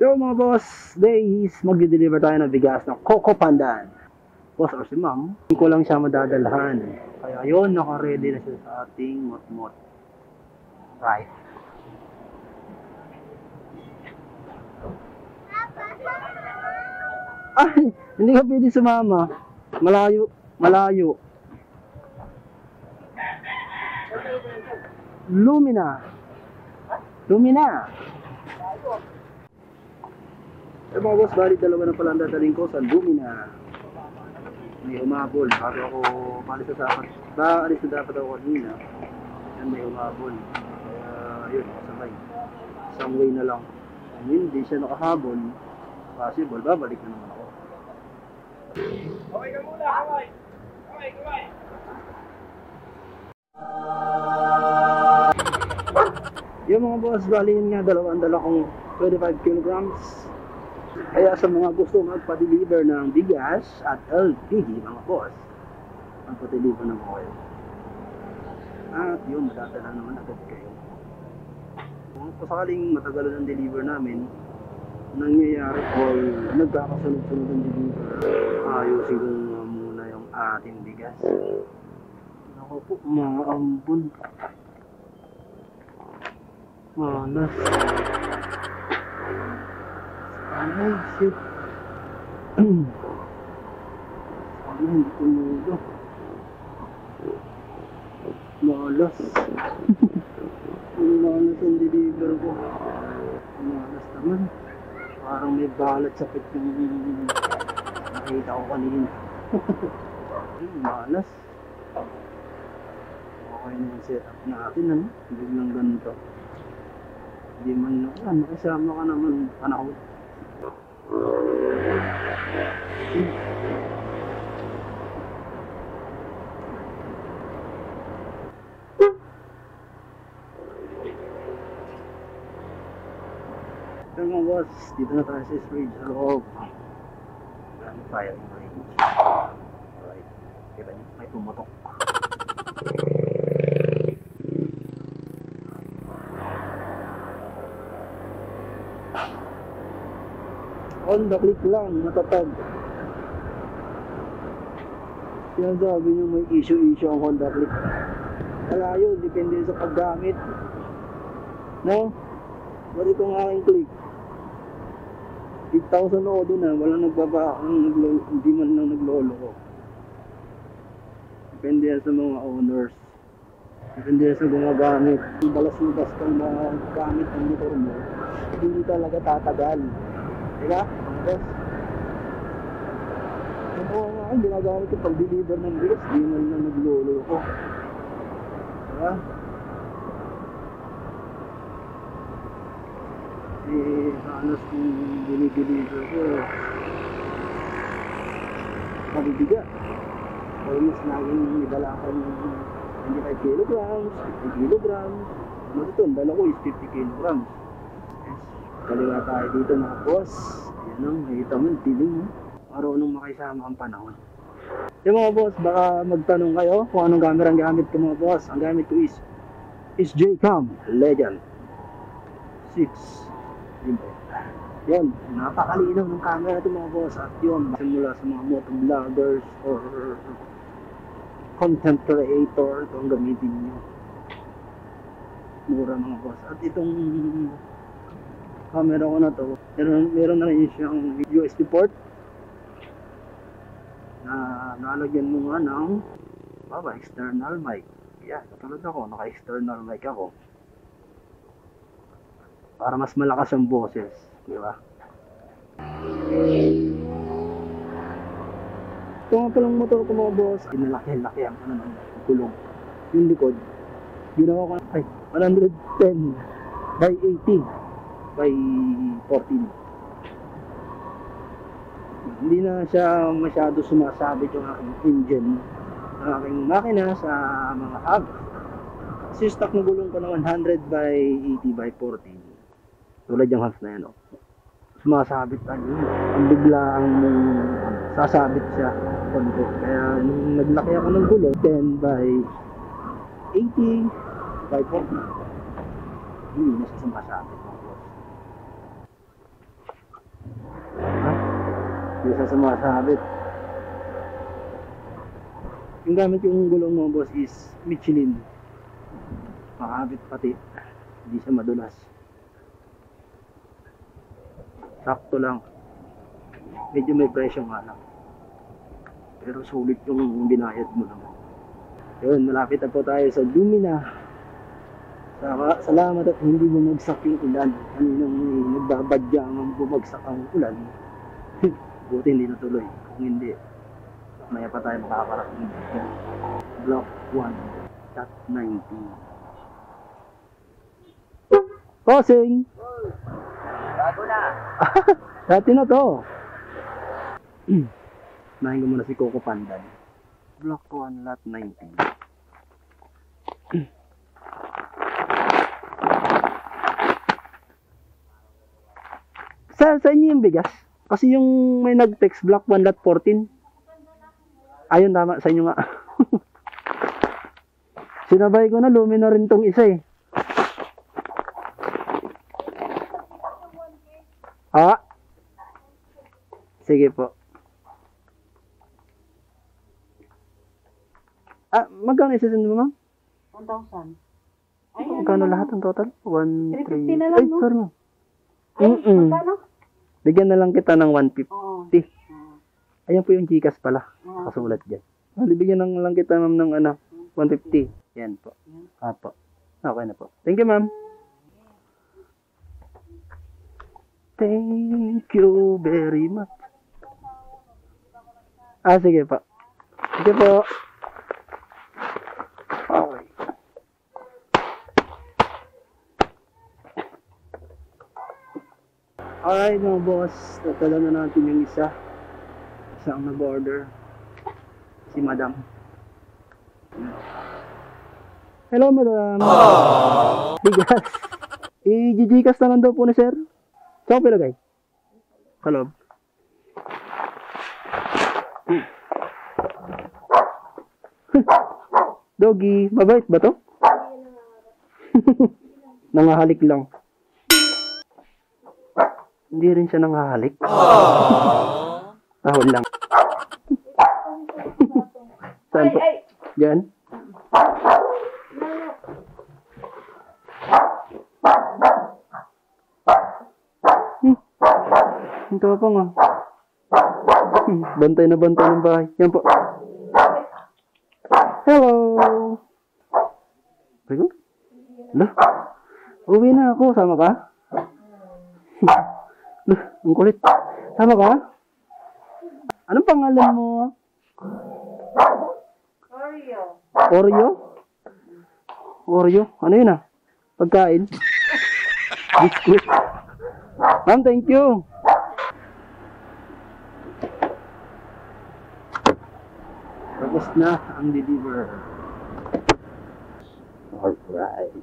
So mga boss, days, magdi-deliver tayo ng bigas ng Coco Pandan. Boss or si ma'am, hindi ko lang siya madadalhan. Kaya yun, naka-ready na siya sa ating mot-mot. Right. Ay, hindi ka pwede sumama. Malayo, malayo. Lumina. Lumina. Eh mga boss, bali dalawa na pala ang dadaling ko sa Lumina. May humabol. Bago ako maalis na dapat. Alis na dapat ako kanina. Yan, may humabol. Kaya yun, sabay. Isang way na lang. Kung hindi siya nakahabol, possible, babalik na naman ako. Okay ka muna, kamay. Kamay, kamay. Yung mga boss, bali yun nga, dalawang dala kong 25 kilograms. Kaya sa mga gusto magpa-deliver ng bigas at LPG, mga boss, magpa-deliver na po kayo. At yun, madadala naman agad kayo. Kung sakaling matagalan ang deliver namin, nangyayari o nagkakasunod-sunod ang deliver, ayusin ko muna yung ating bigas. Ako po, maambun. Malas. Ay, shit. Sana hindi tumulo. Malas. Malas ang deliver ko. Malas naman. Parang may balat sa pit yung nakita ko kanina. Malas. Okay na yung setup natin, ano? Hindi lang ganito. Hindi man naman, makasama ka naman panahon. So mga boss, dito na tayo sa storage sa loob. Gamit tayo ng range. Alright, kita niyo, may pumotok. On the click lang, matatag. Sinasabi nyo may issue ang Honda Click. Wala yun, depende sa paggamit. No? Balik ko nga aking click. 8,000 odo na, walang hindi man lang naglolo ko. Depende sa mga owners. Depende sa gumagamit. Kung balas-ubas kang magamit ang motor mo, hindi talaga tatagal. Diba? Yes. Ito nga, ginagamit ko pag-deliver ng bigas, di man lang naglolo ko. Diba? Halos kung dinideliver ko, mabibigat. Almost laging nidala ko ng 25 kilograms, 50 kilograms. Ano dito, ang dala ko is 50 kilograms. Kaliwa tayo dito mga boss. Ayan o, nakita mo, tiling mo. Marunong makisama ang panahon. Yung mga boss, baka magtanong kayo kung anong camera ang gamit ko mga boss. Ang gamit ko is J-Cam Legend 6. Yun, napakalinaw ng camera ito mga boss. At yun, simula sa mga motovloggers or content creator, ito ang gamitin nyo. Mura mga boss. At itong camera ko na to, meron na rin siyang USB port na nalagyan mo nga ng external mic. Yan, katulad ako, naka-external mic ako para mas malakas ang boses, di ba? Ito nga palang motor ko mga boss, inalaki-laki ang gulong. Yung likod, ginawa ko ay 110 by 80 by 14. Hindi na siya masyado sumasabit yung aking engine ng aking makina sa mga hub. Kasi stock na gulong ko na 100 by 80 by 14. Tulad yung hubs na yan, oh. Sumasabit ang bigla ang sasabit siya konti. Kaya nung naglaki ako ng gulong 10 by 80 by 40, hindi na siya sumasabit. Hindi siya sumasabit. Yung gamit yung gulong mo, boss, is Michelin. Makakabit pati. Hindi siya madulas. Sakto lang. Medyo may presyo nga lang. Pero sulit yung binayad mo naman. Yun, malapit na po tayo sa Lumina. Salamat at hindi bumagsak yung ulan. Kaninang nagbabadya ang bumagsak ang ulan. Buti hindi natuloy. Kung hindi, maya pa tayo makakarating dito. Block 1.19. Posing! Bago na. Dati na to. Nahin ko muna si Coco Pandan. Block 1, lot 19. Sa inyo yung bigas? Kasi yung may nag-text block 1, lot 14. Ayun, tama. Sa inyo nga. Sinabay ko na, Lumina rin tong isa eh. Ah? Sige po. Magkano isa-send mo, ma'am? 1,000. Ay, Magkano lahat ang total? 1, 3... 350 na lang, Ay, no? sorry, ma'am. Ay, magkano? Bigyan na lang kita ng 150. Oo. Ayan po yung Gcash pala. Oo. Kasulat dyan. Bibigyan na lang kita, ma'am, ng 150. Yan po. Apo. Okay na po. Thank you, ma'am. Thank you very much. Sige po. Sige po. Okay. Alright mga boss, tatala na natin yung isang nag-order, si madam. Hello madam. Bigas. I-Gcash na lang daw po ni sir. Saan ko pilagay? Kalob. Doggy, mabait ba to? Nangahalik lang. Hindi rin siya nangahalik. Tahol lang. Saan po? Diyan? Ito pa nga. Bantay na bantay ng bahay. Yan po. Hello! Rigo? Hala? Uwi na ako. Sama ka? Ang kulit. Sama ka? Anong pangalan mo? Oreo. Oreo? Oreo? Ano yun ah? Pagkain? Biscuit? Ma'am, thank you. Tapos na ang deliver. Alright.